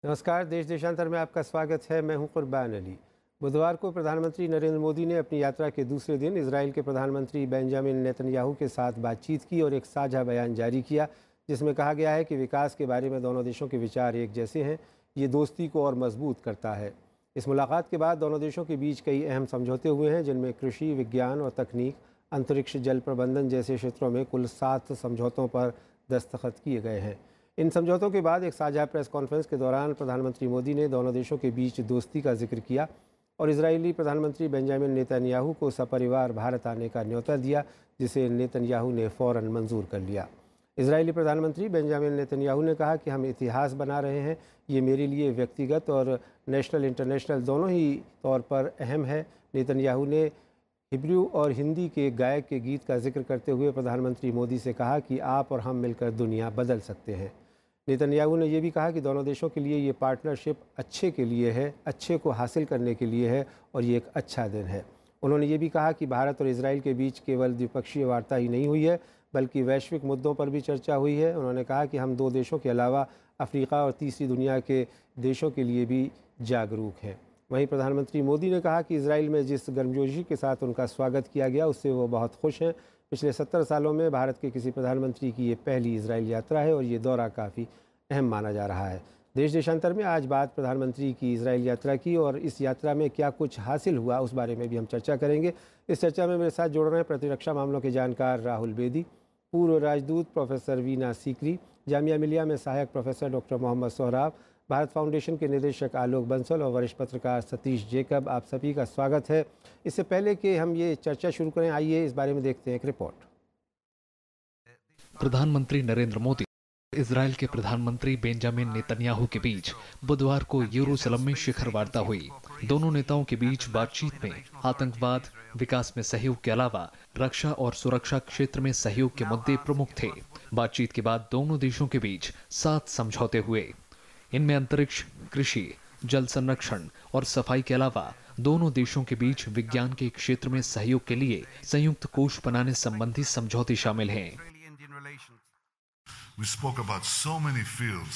नमस्कार। देश देशांतर में आपका स्वागत है। मैं हूं कुर्बान अली। बुधवार को प्रधानमंत्री नरेंद्र मोदी ने अपनी यात्रा के दूसरे दिन इजराइल के प्रधानमंत्री बेंजामिन नेतन्याहू के साथ बातचीत की और एक साझा बयान जारी किया, जिसमें कहा गया है कि विकास के बारे में दोनों देशों के विचार एक जैसे हैं। ये दोस्ती को और मजबूत करता है। इस मुलाकात के बाद दोनों देशों के बीच कई अहम समझौते हुए हैं, जिनमें कृषि, विज्ञान और तकनीक, अंतरिक्ष, जल प्रबंधन जैसे क्षेत्रों में कुल 7 समझौतों पर दस्तखत किए गए हैं। इन समझौतों के बाद एक साझा प्रेस कॉन्फ्रेंस के दौरान प्रधानमंत्री मोदी ने दोनों देशों के बीच दोस्ती का जिक्र किया और इजरायली प्रधानमंत्री बेंजामिन नेतन्याहू को सपरिवार भारत आने का न्योता दिया, जिसे नेतन्याहू ने फ़ौरन मंजूर कर लिया। इजरायली प्रधानमंत्री बेंजामिन नेतन्याहू ने कहा कि हम इतिहास बना रहे हैं। ये मेरे लिए व्यक्तिगत और नेशनल इंटरनेशनल दोनों ही तौर पर अहम है। नेतन्याहू ने हिब्रू और हिंदी के गायक के गीत का जिक्र करते हुए प्रधानमंत्री मोदी से कहा कि आप और हम मिलकर दुनिया बदल सकते हैं। नेतन्याहू ने यह भी कहा कि दोनों देशों के लिए ये पार्टनरशिप अच्छे के लिए है, अच्छे को हासिल करने के लिए है और ये एक अच्छा दिन है। उन्होंने ये भी कहा कि भारत और इजराइल के बीच केवल द्विपक्षीय वार्ता ही नहीं हुई है, बल्कि वैश्विक मुद्दों पर भी चर्चा हुई है। उन्होंने कहा कि हम 2 देशों के अलावा अफ्रीका और तीसरी दुनिया के देशों के लिए भी जागरूक हैं। वहीं प्रधानमंत्री मोदी ने कहा कि इजराइल में जिस गर्मजोशी के साथ उनका स्वागत किया गया, उससे वो बहुत खुश हैं। पिछले 70 सालों में भारत के किसी प्रधानमंत्री की ये पहली इजराइल यात्रा है और ये दौरा काफ़ी अहम माना जा रहा है। देश देशांतर में आज बाद प्रधानमंत्री की इजराइल यात्रा की और इस यात्रा में क्या कुछ हासिल हुआ, उस बारे में भी हम चर्चा करेंगे। इस चर्चा में मेरे साथ जुड़ रहे हैं प्रतिरक्षा मामलों के जानकार राहुल बेदी, पूर्व राजदूत प्रोफेसर वीना सीकरी, जामिया मिलिया में सहायक professor doctor Mohammad Sohrab, Bharat foundation के निदेशक आलोक बंसल और वरिष्ठ पत्रकार सतीश जेकब। आप सभी का स्वागत है। इससे पहले कि हम ये चर्चा शुरू करें, आइए इस बारे में देखते हैं एक रिपोर्ट। प्रधानमंत्री नरेंद्र मोदी इजराइल के प्रधानमंत्री बेंजामिन नेतन्याहू के बीच बुधवार को यरूशलेम में शिखर वार्ता हुई। दोनों नेताओं के बीच बातचीत में आतंकवाद, विकास में सहयोग के अलावा रक्षा और सुरक्षा क्षेत्र में सहयोग के मुद्दे प्रमुख थे। बातचीत के बाद दोनों देशों के बीच 7 समझौते हुए। इनमें अंतरिक्ष, कृषि, जल संरक्षण और सफाई के अलावा दोनों देशों के बीच विज्ञान के क्षेत्र में सहयोग के लिए संयुक्त कोष बनाने संबंधी समझौते शामिल हैं। We spoke about so many fields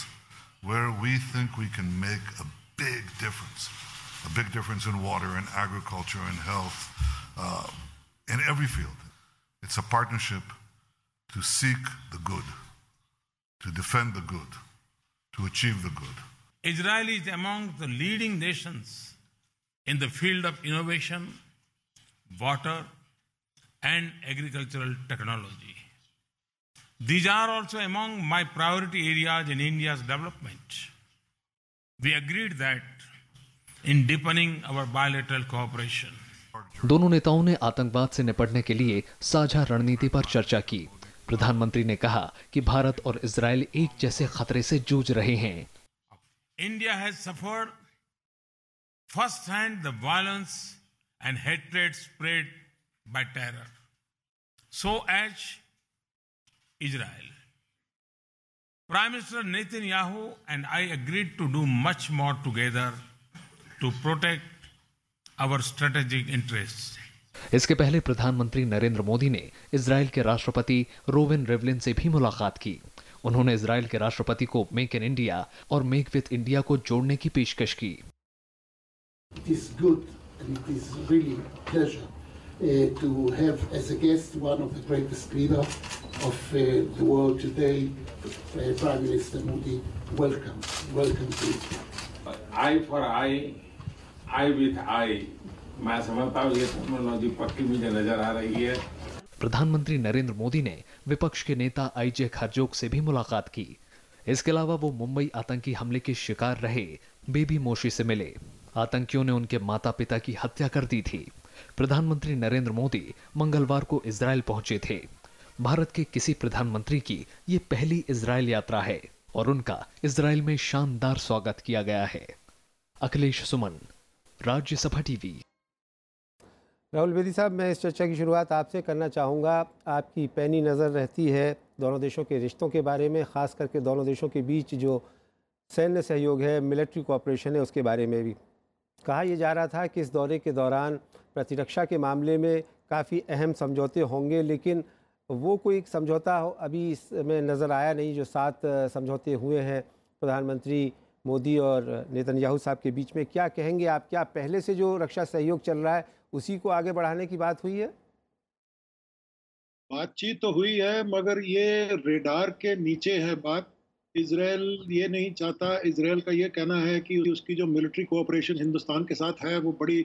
where we think we can make a big difference in water, in agriculture, in health, in every field. It's a partnership to seek the good, to defend the good, to achieve the good. Israel is among the leading nations in the field of innovation, water, and agricultural technology. These are also among my priority areas in India's development. We agreed that in deepening our bilateral cooperation. दोनों नेताओं ने आतंकवाद से निपटने के लिए साझा रणनीति पर चर्चा की। प्रधानमंत्री ने कहा कि भारत और इजराइल एक जैसे खतरे से जूझ रहे हैं। India has suffered first-hand the violence and hatred spread by terror. So as Israel. Prime Minister Netanyahu and I agreed to do much more together to protect our strategic interests. इसके पहले प्रधानमंत्री नरेंद्र मोदी ने इजराइल के राष्ट्रपति रोवेन Rivlin से भी मुलाकात की। उन्होंने इजराइल के राष्ट्रपति को मेक इन इंडिया और मेक विथ इंडिया को जोड़ने की पेशकश की। It is good and it is really pleasure to have as a guest one of the greatest leaders of the world today, Prime Minister Modi. Welcome to Israel. Eye for eye, eye with eye. मैं समझता हूँ ये technology पक्की मुझे नजर आ रही है। प्रधानमंत्री नरेंद्र मोदी ने विपक्ष के नेता आईजे हरजोग से भी मुलाकात की। इसके अलावा वो मुंबई आतंकी हमले के शिकार रहे बेबी मोशी से मिले। आतंकियों ने उनके माता पिता की हत्या कर दी थी। प्रधानमंत्री नरेंद्र मोदी मंगलवार को इजराइल पहुंचे थे। भारत के किसी प्रधानमंत्री की ये पहली इजराइल यात्रा है और उनका इजराइल में शानदार स्वागत किया गया है। अखिलेश सुमन, राज्यसभा टीवी। राहुल बेदी साहब, मैं इस चर्चा की शुरुआत आपसे करना चाहूँगा। आपकी पैनी नज़र रहती है दोनों देशों के रिश्तों के बारे में, ख़ास करके दोनों देशों के बीच जो सैन्य सहयोग है, मिलिट्री कोऑपरेशन है, उसके बारे में भी कहा यह जा रहा था कि इस दौरे के दौरान प्रतिरक्षा के मामले में काफ़ी अहम समझौते होंगे, लेकिन वो कोई समझौता अभी इसमें नज़र आया नहीं। जो 7 समझौते हुए हैं प्रधानमंत्री मोदी और नेतन्याहू साहब के बीच में। क्या कहेंगे आप, क्या पहले से जो रक्षा सहयोग चल रहा है उसी को आगे बढ़ाने की बात हुई है? बातचीत तो हुई है, मगर ये रेडार के नीचे है बात। इजराइल ये नहीं चाहता। इजराइल का ये कहना है कि उसकी जो मिलिट्री कोऑपरेशन हिंदुस्तान के साथ है वो बड़ी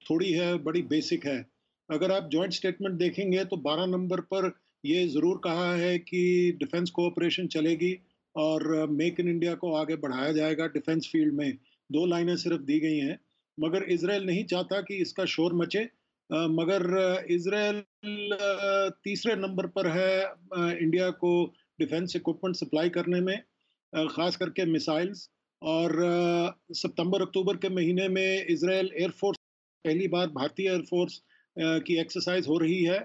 थोड़ी है, बड़ी बेसिक है। अगर आप जॉइंट स्टेटमेंट देखेंगे तो 12 नंबर पर ये ज़रूर कहा है कि डिफेंस कोऑपरेशन चलेगी और मेक इन इंडिया को आगे बढ़ाया जाएगा डिफेंस फील्ड में। 2 लाइनें सिर्फ दी गई हैं, मगर इजराइल नहीं चाहता कि इसका शोर मचे। मगर इजराइल तीसरे नंबर पर है इंडिया को डिफेंस इक्विपमेंट सप्लाई करने में, ख़ास करके मिसाइल्स। और सितंबर अक्टूबर के महीने में इजराइल एयरफोर्स, पहली बार भारतीय एयरफोर्स की एक्सरसाइज हो रही है।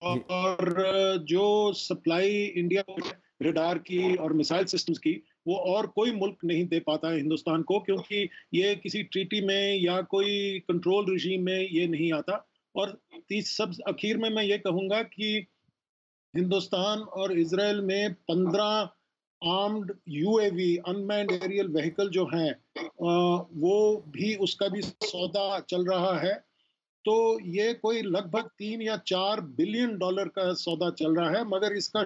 और जो सप्लाई इंडिया को रडार की और मिसाइल सिस्टम्स की, वो और कोई मुल्क नहीं दे पाता है हिंदुस्तान को, क्योंकि ये किसी ट्रीटी में या कोई कंट्रोल रिजीम में ये नहीं आता। और सब आखिर में मैं ये कहूँगा कि हिंदुस्तान और इजराइल में 15 armed UAV unmanned aerial vehicle जो हैं, वो भी उसका भी सौदा चल रहा है। तो ये कोई लगभग 3 या 4 बिलियन डॉलर का सौदा चल रहा है, मगर इसका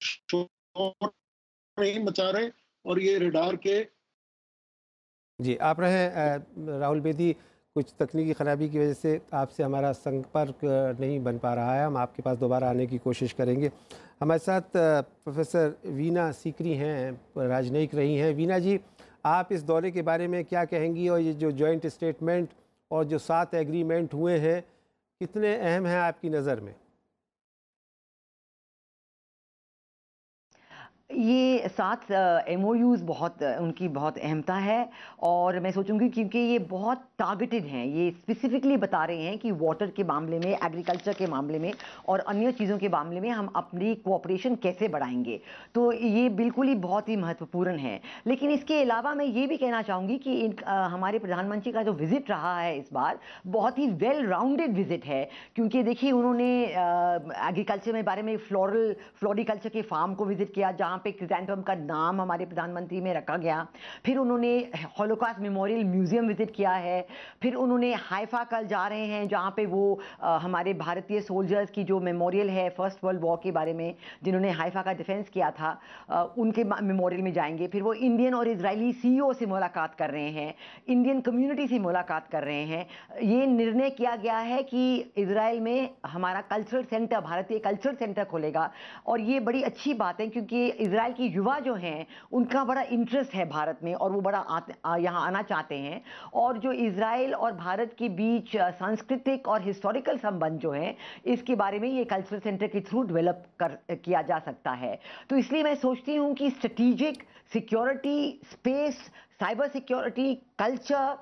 शोर नहीं मचा रहे। और ये रडार के जी, आप रहे राहुल बेदी, कुछ तकनीकी खराबी की वजह से आपसे हमारा संपर्क नहीं बन पा रहा है। हम आपके पास दोबारा आने की कोशिश करेंगे। हमारे साथ प्रोफेसर वीना सीकरी हैं, राजनयिक रही हैं। वीना जी, आप इस दौरे के बारे में क्या कहेंगी, और ये जो जॉइंट स्टेटमेंट और जो 7 एग्रीमेंट हुए हैं कितने अहम हैं आपकी नज़र में? ये 7 MOUs बहुत उनकी बहुत अहमता है, और मैं सोचूंगी क्योंकि ये बहुत टारगेटेड हैं। ये स्पेसिफिकली बता रहे हैं कि वाटर के मामले में, एग्रीकल्चर के मामले में और अन्य चीज़ों के मामले में हम अपनी कोऑपरेशन कैसे बढ़ाएंगे। तो ये बिल्कुल ही बहुत ही महत्वपूर्ण है। लेकिन इसके अलावा मैं ये भी कहना चाहूँगी कि हमारे प्रधानमंत्री का जो विज़िट रहा है इस बार, बहुत ही वेल राउंडेड विज़िट है। क्योंकि देखिए, उन्होंने एग्रीकल्चर में बारे में फ्लोरिकल्चर के फार्म को विज़िट किया, जहाँ पे क्रिजेंटम का नाम हमारे प्रधानमंत्री में रखा गया। फिर उन्होंने हॉलोकॉस्ट मेमोरियल म्यूजियम विजिट किया है। फिर उन्होंने हाइफा कल जा रहे हैं, जहाँ पे वो हमारे भारतीय सोल्जर्स की जो मेमोरियल है फर्स्ट वर्ल्ड वॉर के बारे में, जिन्होंने हाइफा का डिफेंस किया था, उनके मेमोरियल में जाएंगे। फिर वो इंडियन और इजरायली CEO से मुलाकात कर रहे हैं, इंडियन कम्युनिटी से मुलाकात कर रहे हैं। ये निर्णय किया गया है कि इजराइल में हमारा कल्चरल सेंटर, भारतीय कल्चरल सेंटर खोलेगा। और ये बड़ी अच्छी बात है, क्योंकि इजराइल की युवा जो हैं उनका बड़ा इंटरेस्ट है भारत में, और वो बड़ा यहाँ आना चाहते हैं। और जो इजराइल और भारत के बीच सांस्कृतिक और हिस्टोरिकल संबंध जो हैं, इसके बारे में ये कल्चरल सेंटर के थ्रू डेवलप किया जा सकता है। तो इसलिए मैं सोचती हूँ कि strategic, security, space, cyber security, culture,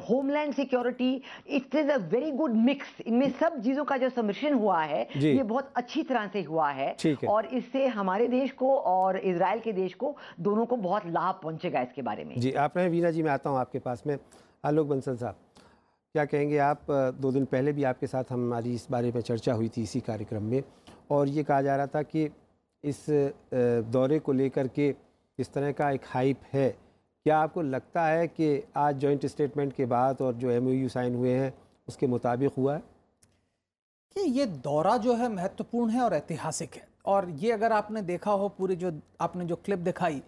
homeland security, it is a very good mix. इनमें सब चीज़ों का जो सम्मिश्रण हुआ है, ये बहुत अच्छी तरह से हुआ है। और इससे हमारे देश को और इजराइल के देश को, दोनों को बहुत लाभ पहुंचेगा इसके बारे में। जी, आप रहे वीना जी, मैं आता हूं आपके पास में। आलोक बंसल साहब, क्या कहेंगे आप? 2 दिन पहले भी आपके साथ हमारी इस बारे में चर्चा हुई थी इसी कार्यक्रम में, और ये कहा जा रहा था कि इस दौरे को लेकर के इस तरह का एक हाइप है। क्या आपको लगता है कि आज जॉइंट स्टेटमेंट के बाद और जो MOU साइन हुए हैं उसके मुताबिक हुआ है? कि ये दौरा जो है महत्वपूर्ण है और ऐतिहासिक है। और ये अगर आपने देखा हो, पूरी जो आपने जो क्लिप दिखाई,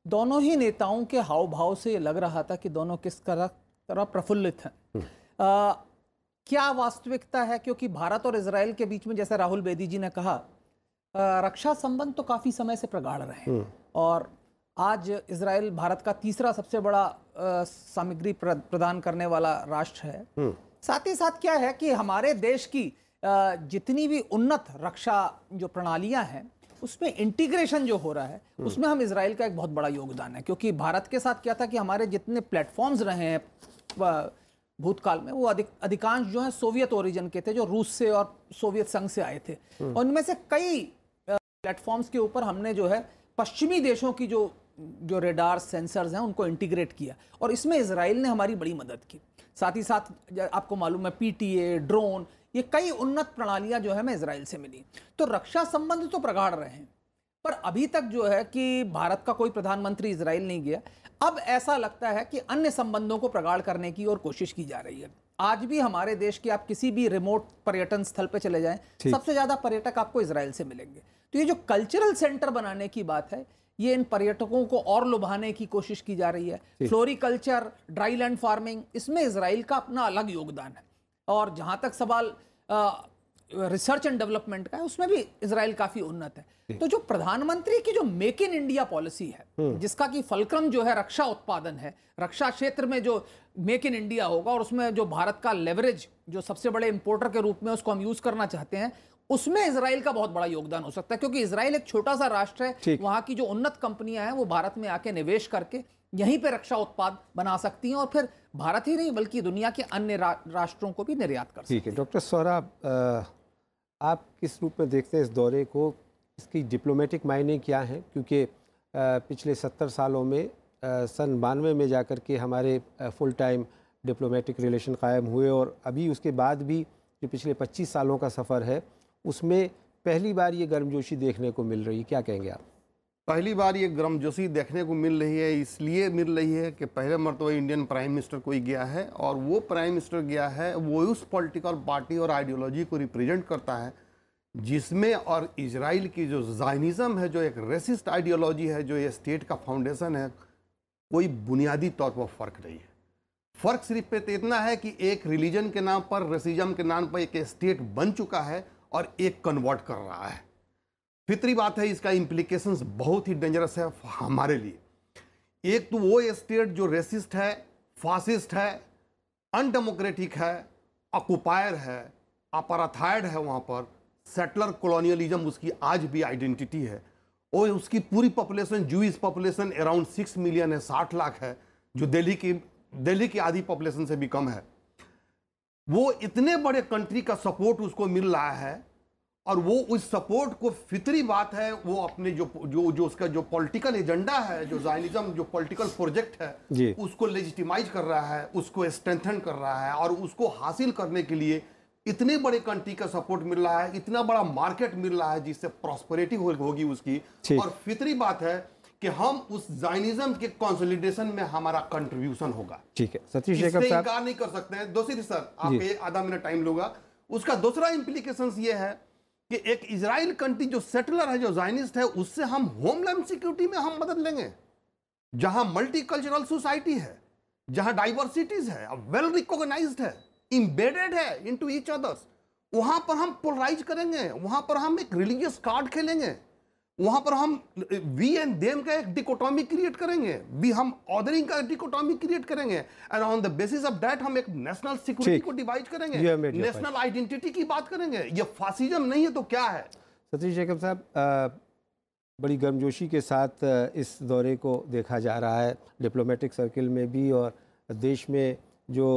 दोनों ही नेताओं के हाव भाव से ये लग रहा था कि दोनों किस तरह प्रफुल्लित हैं। क्या वास्तविकता है, क्योंकि भारत और इजराइल के बीच में, जैसे राहुल बेदी जी ने कहा, रक्षा संबंध तो काफ़ी समय से प्रगाढ़ रहे हैं। और आज इजराइल भारत का तीसरा सबसे बड़ा सामग्री प्रदान करने वाला राष्ट्र है। साथ ही साथ क्या है कि हमारे देश की जितनी भी उन्नत रक्षा जो प्रणालियां हैं, उसमें इंटीग्रेशन जो हो रहा है, उसमें हम इजराइल का एक बहुत बड़ा योगदान है। क्योंकि भारत के साथ क्या था कि हमारे जितने प्लेटफॉर्म्स रहे हैं भूतकाल में, वो अधिकांश जो है सोवियत ओरिजिन के थे, जो रूस से और सोवियत संघ से आए थे। और उनमें से कई प्लेटफॉर्म्स के ऊपर हमने जो है पश्चिमी देशों की जो रेडार सेंसर्स हैं उनको इंटीग्रेट किया, और इसमें इजराइल ने हमारी बड़ी मदद की। साथ ही साथ आपको मालूम है PTA, ड्रोन, ये कई उन्नत प्रणालियां जो है हमें इजराइल से मिली। तो रक्षा संबंध तो प्रगाढ़ रहे हैं, पर अभी तक जो है कि भारत का कोई प्रधानमंत्री इजराइल नहीं गया। अब ऐसा लगता है कि अन्य संबंधों को प्रगाढ़ करने की और कोशिश की जा रही है। आज भी हमारे देश के आप किसी भी रिमोट पर्यटन स्थल पे चले जाएं, सबसे ज्यादा पर्यटक आपको इजराइल से मिलेंगे। तो ये जो कल्चरल सेंटर बनाने की बात है, ये इन पर्यटकों को और लुभाने की कोशिश की जा रही है। फ्लोरिकल्चर, ड्राई लैंड फार्मिंग, इसमें इजराइल का अपना अलग योगदान है। और जहां तक सवाल रिसर्च एंड डेवलपमेंट का है, उसमें भी इजराइल काफी उन्नत है। तो जो प्रधानमंत्री की जो मेक इन इंडिया पॉलिसी है, जिसका कि फलक्रम जो है रक्षा उत्पादन है, रक्षा क्षेत्र में जो मेक इन इंडिया होगा और उसमें जो भारत का लेवरेज जो सबसे बड़े इंपोर्टर के रूप में उसको हम यूज करना चाहते हैं, उसमें इजराइल का बहुत बड़ा योगदान हो सकता है। क्योंकि इजराइल एक छोटा सा राष्ट्र है, वहां की जो उन्नत कंपनियां हैं वो भारत में आके निवेश करके यहीं पे रक्षा उत्पाद बना सकती हैं और फिर भारत ही नहीं बल्कि दुनिया के अन्य राष्ट्रों को भी निर्यात कर सकती हैं। ठीक है डॉक्टर सौरभ, आप किस रूप में देखते हैं इस दौरे को? इसकी डिप्लोमेटिक मायने क्या हैं? क्योंकि पिछले 70 सालों में सन 92 में जाकर के हमारे फुल टाइम डिप्लोमेटिक रिलेशन कायम हुए और अभी उसके बाद भी जो पिछले 25 सालों का सफ़र है उसमें पहली बार ये गर्मजोशी देखने को मिल रही है। क्या कहेंगे आप? पहली बार ये गर्मजोशी देखने को मिल रही है, इसलिए मिल रही है कि पहले मरतबा इंडियन प्राइम मिनिस्टर कोई गया है और वो प्राइम मिनिस्टर गया है वो उस पॉलिटिकल पार्टी और आइडियोलॉजी को रिप्रेजेंट करता है जिसमें और इजराइल की जो ज़ायनिज़्म है, जो एक रेसिस्ट आइडियोलॉजी है, जो ये स्टेट का फाउंडेशन है, कोई बुनियादी तौर पर फ़र्क नहीं है। फ़र्क सिर्फ पे इतना है कि एक रिलीजन के नाम पर, रेसिज्म के नाम पर एक स्टेट बन चुका है और एक कन्वर्ट कर रहा है। फितरी बात है, इसका इम्प्लीकेशंस बहुत ही डेंजरस है हमारे लिए। एक तो वो स्टेट जो रेसिस्ट है, फासिस्ट है, अनडेमोक्रेटिक है, ऑक्युपायर है, अपार्थाइड है, वहाँ पर सेटलर कॉलोनियलिज्म उसकी आज भी आइडेंटिटी है और उसकी पूरी population, Jewish population around 6 million है, 60 लाख है, जो दिल्ली की आधी पॉपुलेशन से भी कम है। वो इतने बड़े कंट्री का सपोर्ट उसको मिल रहा है और वो उस सपोर्ट को, फितरी बात है, वो अपने जो उसका जो पॉलिटिकल एजेंडा है, जो ज़ायनिज़्म जो पॉलिटिकल प्रोजेक्ट है, उसको लेजिटिमाइज कर रहा है, उसको स्ट्रेंथन कर रहा है और उसको हासिल करने के लिए इतने बड़े कंट्री का सपोर्ट मिल रहा है, इतना बड़ा मार्केट मिल रहा है जिससे प्रॉस्पेरिटी होगी उसकी। और फितरी बात है कि हम उस ज़ायनिज़्म के कंसोलिडेशन में हमारा कंट्रीब्यूशन होगा। ठीक है सतीश जैकब साहब, इनकार नहीं कर सकते हैं। दूसरी सर, आप आधा मिनट टाइम लूंगा। उसका दूसरा इंप्लीकेशन ये है कि एक इजराइल कंट्री जो सेटलर है, जो ज़ायनिस्ट है, उससे हम होमलैंड सिक्योरिटी में हम मदद लेंगे, जहां मल्टीकल्चरल सोसाइटी है, जहां डाइवर्सिटीज है, वेल रिकॉग्नाइज्ड है, इंबेडेड है इनटू ईच अदर्स। वहां पर हम पोलराइज करेंगे, वहां पर हम एक रिलीजियस कार्ड खेलेंगे, वहां पर हम वी एंड देम का एक डिकोटॉमी क्रिएट करेंगे, हम ऑर्डरिंग का डिकोटॉमी क्रिएट करेंगे and on the basis of that हम एक नेशनल सिक्योरिटी को डिवाइड करेंगे, नेशनल आइडेंटिटी की बात करेंगे। ये फासिज्म नहीं है तो क्या है? सतीश जैकब साहब, बड़ी गर्मजोशी के साथ इस दौरे को देखा जा रहा है डिप्लोमेटिक सर्किल में भी और देश में जो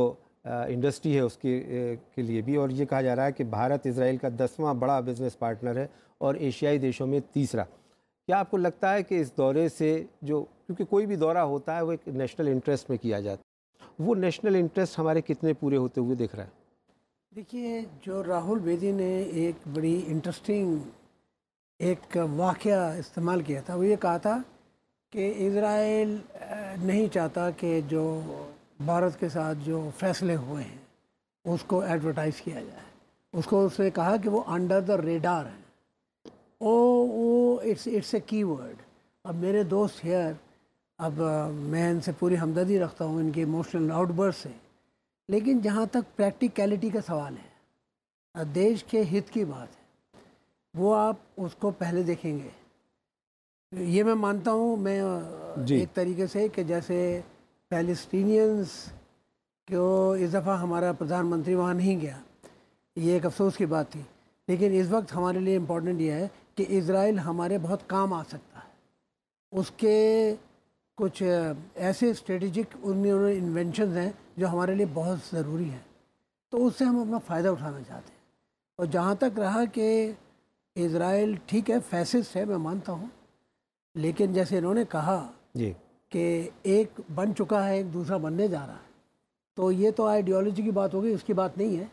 इंडस्ट्री है उसके के लिए भी, और ये कहा जा रहा है कि भारत इजराइल का 10वां बड़ा बिजनेस पार्टनर है और एशियाई देशों में तीसरा। क्या आपको लगता है कि इस दौरे से जो, क्योंकि कोई भी दौरा होता है वो एक नेशनल इंटरेस्ट में किया जाता है, वो नेशनल इंटरेस्ट हमारे कितने पूरे होते हुए दिख रहा है? देखिए, जो राहुल बेदी ने एक बड़ी इंटरेस्टिंग एक वाक़या इस्तेमाल किया था, वो ये कहा था कि इजराइल नहीं चाहता कि जो भारत के साथ जो फैसले हुए हैं उसको एडवर्टाइज़ किया जाए। उसको उसने कहा कि वो अंडर द रेडार है, वो इट्स ए की वर्ड। अब मेरे दोस्त हियर, अब मैं इनसे पूरी हमदर्दी रखता हूँ इनके इमोशनल आउटबर्स्ट से, लेकिन जहाँ तक प्रैक्टिकलिटी का सवाल है, देश के हित की बात है, वो आप उसको पहले देखेंगे। ये मैं मानता हूँ मैं एक तरीके से कि जैसे पैलेस्टीनियंस को इस दफ़ा हमारा प्रधानमंत्री वहाँ नहीं गया, ये एक अफसोस की बात थी, लेकिन इस वक्त हमारे लिए इम्पोर्टेंट ये है कि इज़राइल हमारे बहुत काम आ सकता है। उसके कुछ ऐसे स्ट्रेटेजिक उन्होंने इन्वेंशंस हैं जो हमारे लिए बहुत ज़रूरी हैं, तो उससे हम अपना फ़ायदा उठाना चाहते हैं। और जहाँ तक रहा कि इज़राइल ठीक है फैसिस्ट है, मैं मानता हूँ, लेकिन जैसे इन्होंने कहा जी कि एक बन चुका है, एक दूसरा बनने जा रहा है, तो ये तो आइडियोलॉजी की बात होगी, उसकी बात नहीं है।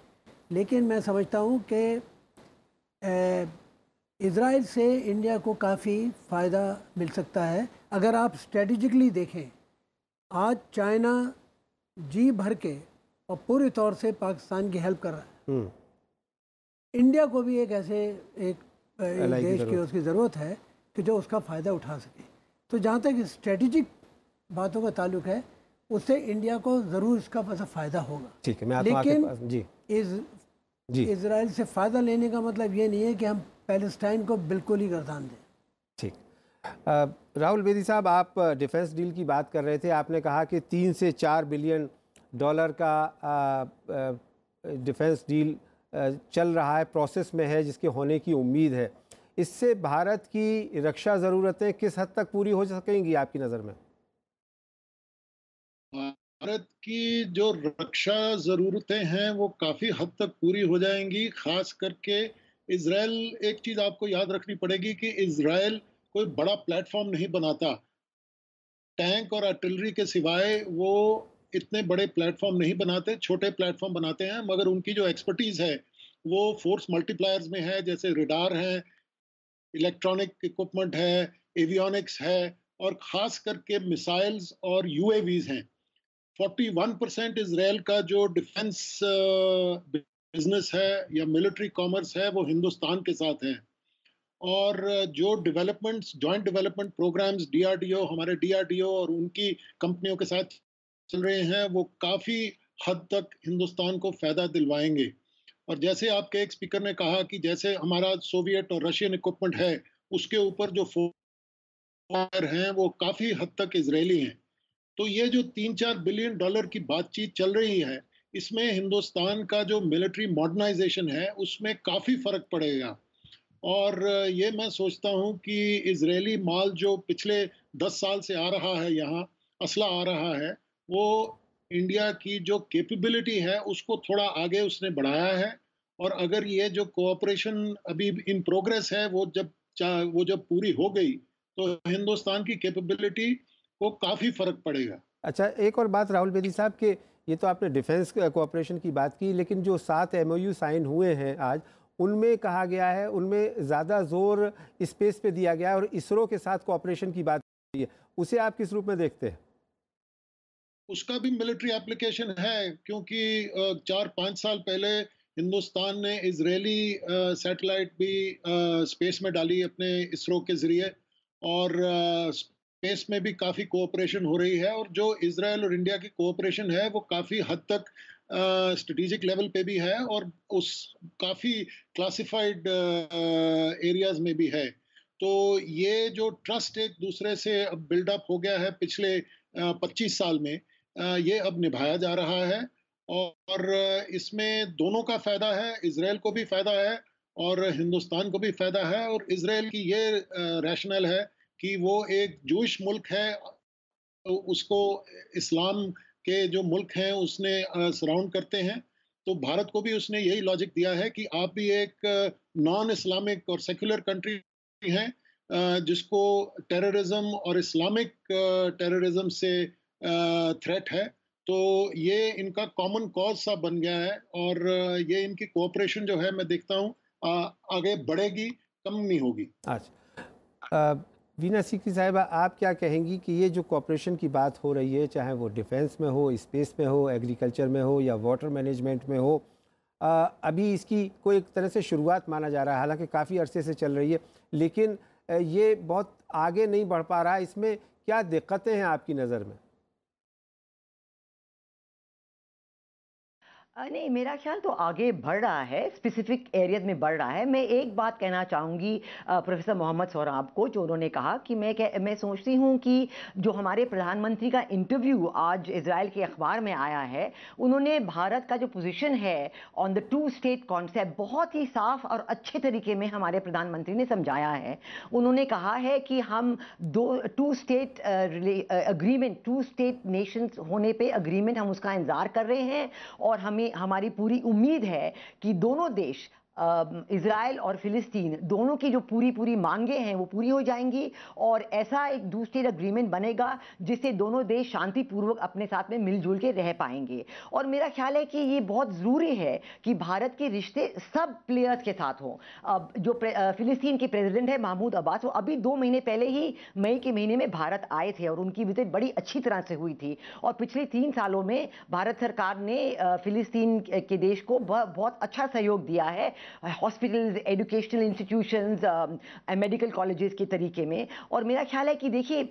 लेकिन मैं समझता हूँ कि इज़राइल से इंडिया को काफ़ी फ़ायदा मिल सकता है। अगर आप स्ट्रेटजिकली देखें, आज चाइना जी भर के और पूरी तौर से पाकिस्तान की हेल्प कर रहा है। इंडिया को भी एक ऐसे एक देश की उसकी ज़रूरत है कि जो उसका फ़ायदा उठा सके। तो जहाँ तक स्ट्रेटजिक बातों का ताल्लुक है, उससे इंडिया को ज़रूर इसका फ़ायदा होगा। ठीक है, मैं आता हूं आपके पास। जी इज़राइल से फ़ायदा लेने का मतलब ये नहीं है कि हम पैलेस्टाइन को बिल्कुल ही गर्दान दें। ठीक। राहुल बेदी साहब, आप डिफेंस डील की बात कर रहे थे। आपने कहा कि 3 से 4 बिलियन डॉलर का डिफेंस डील चल रहा है, प्रोसेस में है, जिसके होने की उम्मीद है। इससे भारत की रक्षा ज़रूरतें किस हद तक पूरी हो सकेंगी आपकी नज़र में? भारत की जो रक्षा ज़रूरतें हैं वो काफ़ी हद तक पूरी हो जाएंगी। ख़ास करके इज़राइल, एक चीज़ आपको याद रखनी पड़ेगी कि इज़राइल कोई बड़ा प्लेटफॉर्म नहीं बनाता। टैंक और आर्टिलरी के सिवाय वो इतने बड़े प्लेटफॉर्म नहीं बनाते, छोटे प्लेटफॉर्म बनाते हैं। मगर उनकी जो एक्सपर्टीज़ है वो फोर्स मल्टीप्लायर्स में है, जैसे रडार है, इलेक्ट्रॉनिक इक्विपमेंट है, एवियोनिक्स है, और ख़ास करके मिसाइल्स और यूएवीज़ हैं। 41% इज़राइल का जो डिफेंस बिजनेस है या मिलिट्री कॉमर्स है वो हिंदुस्तान के साथ है। और जो developments, joint development programmes DRDO, हमारे डीआरडीओ और उनकी कंपनियों के साथ चल रहे हैं, वो काफ़ी हद तक हिंदुस्तान को फ़ायदा दिलवाएंगे। और जैसे आपके एक स्पीकर ने कहा कि जैसे हमारा सोवियत और रशियन इक्विपमेंट है, उसके ऊपर जो फायर हैं वो काफ़ी हद तक इजरायली हैं। तो ये जो 3-4 बिलियन डॉलर की बातचीत चल रही है, इसमें हिंदुस्तान का जो मिलिट्री मॉडर्नाइजेशन है उसमें काफ़ी फ़र्क पड़ेगा। और ये मैं सोचता हूँ कि इजरायली माल जो पिछले 10 साल से आ रहा है, यहाँ असला आ रहा है, वो इंडिया की जो कैपेबिलिटी है उसको थोड़ा आगे उसने बढ़ाया है। और अगर ये जो कोऑपरेशन अभी इन प्रोग्रेस है वो जब पूरी हो गई तो हिंदुस्तान की कैपेबिलिटी को काफ़ी फ़र्क पड़ेगा। अच्छा, एक और बात राहुल बेदी साहब, के ये तो आपने डिफेंस कोऑपरेशन की बात की, लेकिन जो 7 MOU साइन हुए हैं आज, उनमें कहा गया है, उनमें ज़्यादा जोर स्पेस पे दिया गया है और इसरो के साथ कोऑपरेशन की बात की है। उसे आप किस रूप में देखते हैं? उसका भी मिलिट्री एप्लीकेशन है, क्योंकि 4-5 साल पहले हिंदुस्तान ने इजरायली सैटेलाइट भी स्पेस में डाली अपने इसरो के ज़रिए, और स्पेस में भी काफ़ी कोऑपरेशन हो रही है। और जो इजराइल और इंडिया की कोऑपरेशन है वो काफ़ी हद तक स्ट्रेटेजिक लेवल पे भी है और उस काफ़ी क्लासिफाइड एरियाज में भी है। तो ये जो ट्रस्ट एक दूसरे से अब बिल्डअप हो गया है पिछले 25 साल में, ये अब निभाया जा रहा है। और इसमें दोनों का फ़ायदा है, इजराइल को भी फ़ायदा है और हिंदुस्तान को भी फ़ायदा है। और इजराइल की ये रैशनल है कि वो एक जूइश मुल्क है, तो उसको इस्लाम के जो मुल्क हैं उसने सराउंड करते हैं। तो भारत को भी उसने यही लॉजिक दिया है कि आप भी एक नॉन इस्लामिक और सेक्युलर कंट्री हैं, जिसको टेररिज्म और इस्लामिक टेररिज्म से थ्रेट है। तो ये इनका कॉमन कॉज सा बन गया है और ये इनकी कोऑपरेशन जो है मैं देखता हूँ आगे बढ़ेगी, कम नहीं होगी। अच्छा, वीना सिक्की साहिबा, आप क्या कहेंगी कि ये जो कोऑपरेशन की बात हो रही है, चाहे वो डिफेंस में हो, स्पेस में हो, एग्रीकल्चर में हो या वाटर मैनेजमेंट में हो, अभी इसकी कोई एक तरह से शुरुआत माना जा रहा है, हालांकि काफ़ी अरसे से चल रही है, लेकिन ये बहुत आगे नहीं बढ़ पा रहा है। इसमें क्या दिक्कतें हैं आपकी नज़र में? नहीं, मेरा ख्याल तो आगे बढ़ रहा है, स्पेसिफिक एरियाज में बढ़ रहा है। मैं एक बात कहना चाहूँगी प्रोफेसर मोहम्मद सोहराब को, जो उन्होंने कहा कि मैं सोचती हूँ कि जो हमारे प्रधानमंत्री का इंटरव्यू आज इजराइल के अखबार में आया है, उन्होंने भारत का जो पोजीशन है ऑन द 2 स्टेट कॉन्सेप्ट बहुत ही साफ और अच्छे तरीके में हमारे प्रधानमंत्री ने समझाया है। उन्होंने कहा है कि हम 2 स्टेट अग्रीमेंट, 2 स्टेट नेशंस होने पे अग्रीमेंट हम उसका इंतजार कर रहे हैं और हमारी पूरी उम्मीद है कि दोनों देश इज़राइल और फिलिस्तीन दोनों की जो पूरी मांगे हैं वो पूरी हो जाएंगी और ऐसा एक टू स्टेट एग्रीमेंट बनेगा जिससे दोनों देश शांतिपूर्वक अपने साथ में मिलजुल के रह पाएंगे। और मेरा ख्याल है कि ये बहुत ज़रूरी है कि भारत के रिश्ते सब प्लेयर्स के साथ हों। अब जो फिलिस्तीन के प्रेसिडेंट है महमूद अब्बास, वो अभी 2 महीने पहले ही मई के महीने में भारत आए थे और उनकी विजिट बड़ी अच्छी तरह से हुई थी। और पिछले 3 सालों में भारत सरकार ने फिलिस्तीन के देश को बहुत अच्छा सहयोग दिया है, hospitals, educational institutions, medical colleges के तरीके में। और मेरा ख्याल है कि देखिए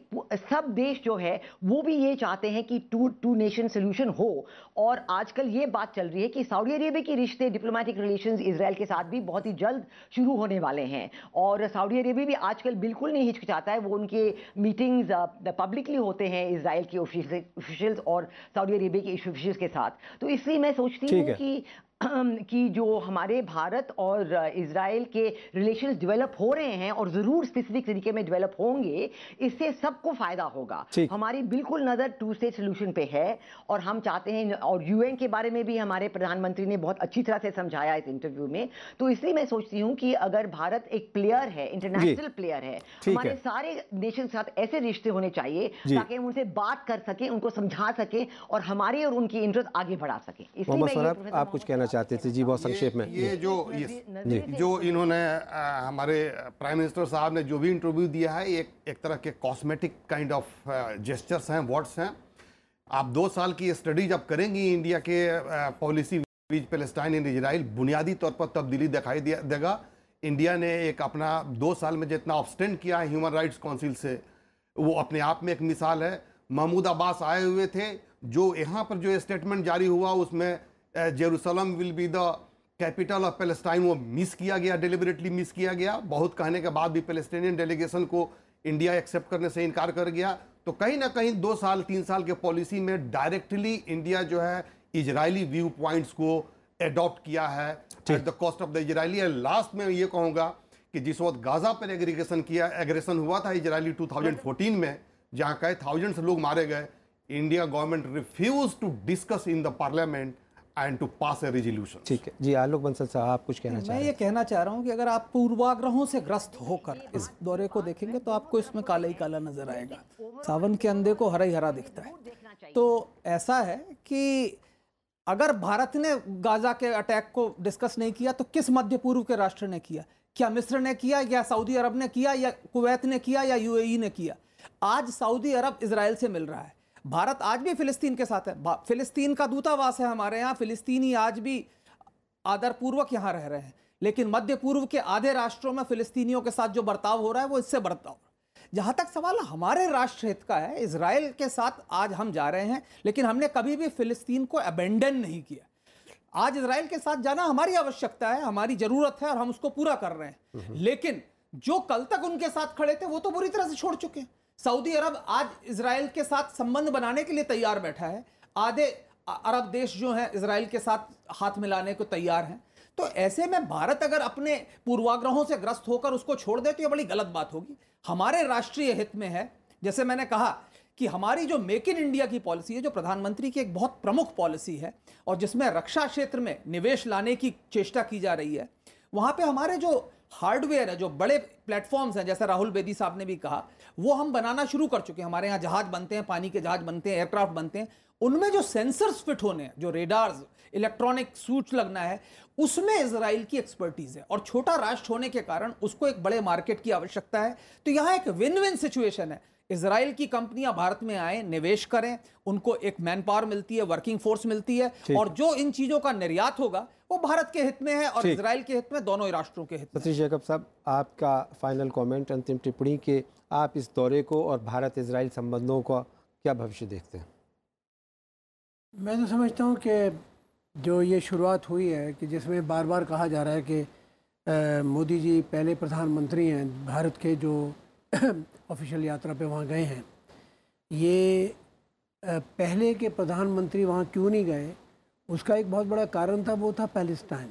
सब देश जो है वो भी ये चाहते हैं कि टू नेशन सोल्यूशन हो। और आजकल ये बात चल रही है कि सऊदी अरेबिया के रिश्ते, डिप्लोमेटिक रिलेशंस इजराइल के साथ भी बहुत ही जल्द शुरू होने वाले हैं। और सऊदी अरेबिया भी आजकल बिल्कुल नहीं हिचकिचाता है, वो उनके मीटिंग्स पब्लिकली होते हैं इजराइल के ऑफिशियल्स और सऊदी अरेबिया के ऑफिशियल्स के साथ। तो इसलिए मैं सोचती हूँ कि जो हमारे भारत और इजराइल के रिलेशंस डेवलप हो रहे हैं और ज़रूर स्पेसिफिक तरीके में डेवलप होंगे, इससे सबको फ़ायदा होगा। हमारी बिल्कुल नज़र टू स्टेट सोल्यूशन पे है और हम चाहते हैं, और यूएन के बारे में भी हमारे प्रधानमंत्री ने बहुत अच्छी तरह से समझाया इस इंटरव्यू में। तो इसलिए मैं सोचती हूँ कि अगर भारत एक प्लेयर है, इंटरनेशनल प्लेयर है, हमारे सारे नेशन के साथ ऐसे रिश्ते होने चाहिए ताकि हम उनसे बात कर सकें, उनको समझा सकें और हमारी और उनकी इंटरेस्ट आगे बढ़ा सकें। इसलिए आप कुछ कहना चाहते थे? जी, बहुत संक्षेप में। ये जो इन्होंने हमारे प्राइम मिनिस्टर साहब ने जो भी इंटरव्यू दिया है, एक तरह के कॉस्मेटिक काइंड ऑफ जेस्चर्स हैं, वर्ड्स हैं। आप 2 साल की स्टडी जब करेंगी इंडिया के policy beach Palestine and Israel, बुनियादी तौर पर तब्दीली दिखाई देगा। इंडिया ने एक अपना 2 साल में जितना ऑब्स्टेंड किया है ह्यूमन राइट्स काउंसिल से, वो अपने आप में एक मिसाल है। महमूद अब्बास आए हुए थे, जो यहाँ पर जो स्टेटमेंट जारी हुआ उसमें Jerusalem will be the capital of Palestine, वो मिस किया गया, डिलिबरेटली मिस किया गया। बहुत कहने के बाद भी पैलेस्टाइनियन डेलीगेशन को इंडिया एक्सेप्ट करने से इनकार कर गया। तो कहीं ना कहीं 2 साल 3 साल के पॉलिसी में डायरेक्टली इंडिया जो है इजरायली व्यू पॉइंट्स को एडॉप्ट किया है at the cost of the Israeli. Last में ये कहूँगा कि जिस वक्त गाजा पर एग्रेशन हुआ था इजरायली 2014 में, जहाँ कई थाउजेंड्स लोग मारे गए, India government refuse to discuss in the parliament and to pass a resolution. ठीक है जी, आलोक बंसल साहब, आप कुछ कहना चाहें? मैं ये कहना चाह रहा हूँ कि अगर आप पूर्वाग्रहों से ग्रस्त होकर इस दौरे को देखेंगे तो आपको इसमें काला ही काला नजर आएगा। सावन के अंधे को हरा ही हरा दिखता है। तो ऐसा है कि अगर भारत ने गाजा के अटैक को डिस्कस नहीं किया तो किस मध्य पूर्व के राष्ट्र ने किया? क्या मिस्र ने किया, या सऊदी अरब ने किया, या कुवैत ने किया, या यूएई ने किया? आज सऊदी अरब इजराइल से मिल रहा है। भारत आज भी फिलिस्तीन के साथ है, फिलिस्तीन का दूतावास है हमारे यहाँ, फिलिस्तीनी आज भी आदरपूर्वक यहाँ रह रहे हैं। लेकिन मध्य पूर्व के आधे राष्ट्रों में फिलिस्तीनियों के साथ जो बर्ताव हो रहा है वो इससे बर्ताव। जहां तक सवाल हमारे राष्ट्र हित का है, इजराइल के साथ आज हम जा रहे हैं, लेकिन हमने कभी भी फिलिस्तीन को अबेंडन नहीं किया। आज इजराइल के साथ जाना हमारी आवश्यकता है, हमारी जरूरत है और हम उसको पूरा कर रहे हैं। लेकिन जो कल तक उनके साथ खड़े थे वो तो बुरी तरह से छोड़ चुके हैं। सऊदी अरब आज इजराइल के साथ संबंध बनाने के लिए तैयार बैठा है। आधे अरब देश जो हैं इजराइल के साथ हाथ मिलाने को तैयार हैं। तो ऐसे में भारत अगर अपने पूर्वाग्रहों से ग्रस्त होकर उसको छोड़ दे तो ये बड़ी गलत बात होगी। हमारे राष्ट्रीय हित में है, जैसे मैंने कहा कि हमारी जो मेक इन इंडिया की पॉलिसी है, जो प्रधानमंत्री की एक बहुत प्रमुख पॉलिसी है और जिसमें रक्षा क्षेत्र में निवेश लाने की चेष्टा की जा रही है, वहां पे हमारे जो हार्डवेयर है, जो बड़े प्लेटफॉर्म्स हैं, जैसे राहुल बेदी साहब ने भी कहा, वो हम बनाना शुरू कर चुके हैं। हमारे यहाँ जहाज बनते हैं, पानी के जहाज बनते हैं, एयरक्राफ्ट बनते हैं। उनमें जो सेंसर्स फिट होने हैं, जो रेडार्स, इलेक्ट्रॉनिक सूच लगना है, उसमें इजराइल की एक्सपर्टीज है और छोटा राष्ट्र होने के कारण उसको एक बड़े मार्केट की आवश्यकता है। तो यहाँ एक विन विन सिचुएशन है। इजराइल की कंपनियां भारत में आए, निवेश करें, उनको एक मैन पावर मिलती है, वर्किंग फोर्स मिलती है, और जो इन चीजों का निर्यात होगा वो भारत के हित में है और इजराइल के हित में, दोनों ही राष्ट्रों के हित में। सतीश जैकब साहब, आपका फाइनल कमेंट, अंतिम टिप्पणी के आप इस दौरे को और भारत इजराइल संबंधों का क्या भविष्य देखते हैं? मैं तो समझता हूँ कि जो ये शुरुआत हुई है कि जिसमें बार बार कहा जा रहा है कि मोदी जी पहले प्रधानमंत्री हैं भारत के जो ऑफिशियल यात्रा पे वहाँ गए हैं। ये पहले के प्रधानमंत्री वहाँ क्यों नहीं गए, उसका एक बहुत बड़ा कारण था, वो था पैलेस्टाइन।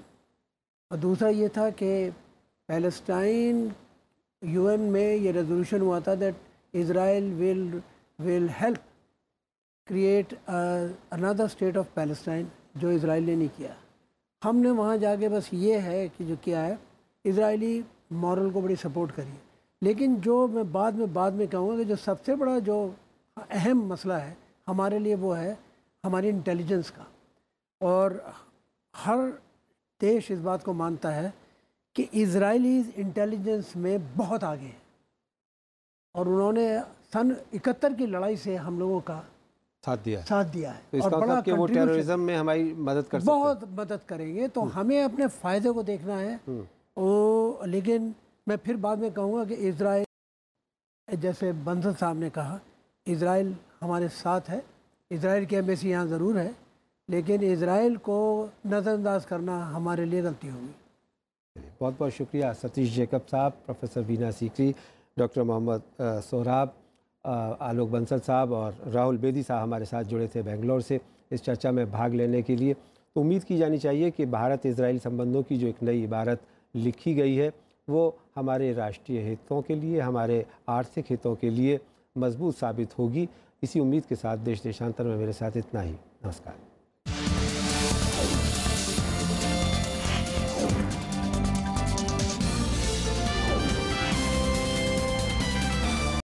और दूसरा ये था कि पैलेस्टाइन यूएन में ये रेजोल्यूशन हुआ था that Israel will help create another state of Palestine, जो इज़राइल ने नहीं किया। हमने वहाँ जाके बस ये है कि जो किया है, इजरायली मॉरल को बड़ी सपोर्ट करी है। लेकिन जो मैं बाद में कहूँगा कि जो सबसे बड़ा जो अहम मसला है हमारे लिए वो है हमारी इंटेलिजेंस का। और हर देश इस बात को मानता है कि इजरायलीज़ इंटेलिजेंस में बहुत आगे हैं और उन्होंने सन 71 की लड़ाई से हम लोगों का साथ दिया है। तो इसका और बड़ा कि वो टेररिज्म में हमारी मदद कर सकते हैं, बहुत मदद करेंगे। तो हमें अपने फ़ायदे को देखना है। लेकिन मैं फिर बाद में कहूँगा कि इजराइल, जैसे बंसल साहब ने कहा, इजराइल हमारे साथ है। इजराइल की एम्बेसी यहाँ ज़रूर है, लेकिन इजराइल को नज़रअंदाज करना हमारे लिए गलती होगी। बहुत बहुत शुक्रिया सतीश जेकब साहब, प्रोफेसर वीना सीकरी, डॉक्टर मोहम्मद सोहराब, आलोक बंसल साहब और राहुल बेदी साहब हमारे साथ जुड़े थे बेंगलोर से इस चर्चा में भाग लेने के लिए। तो उम्मीद की जानी चाहिए कि भारत इजराइल संबंधों की जो एक नई इबारत लिखी गई है वो हमारे राष्ट्रीय हितों के लिए, हमारे आर्थिक हितों के लिए मजबूत साबित होगी। इसी उम्मीद के साथ देश देशांतर में मेरे साथ इतना ही। नमस्कार।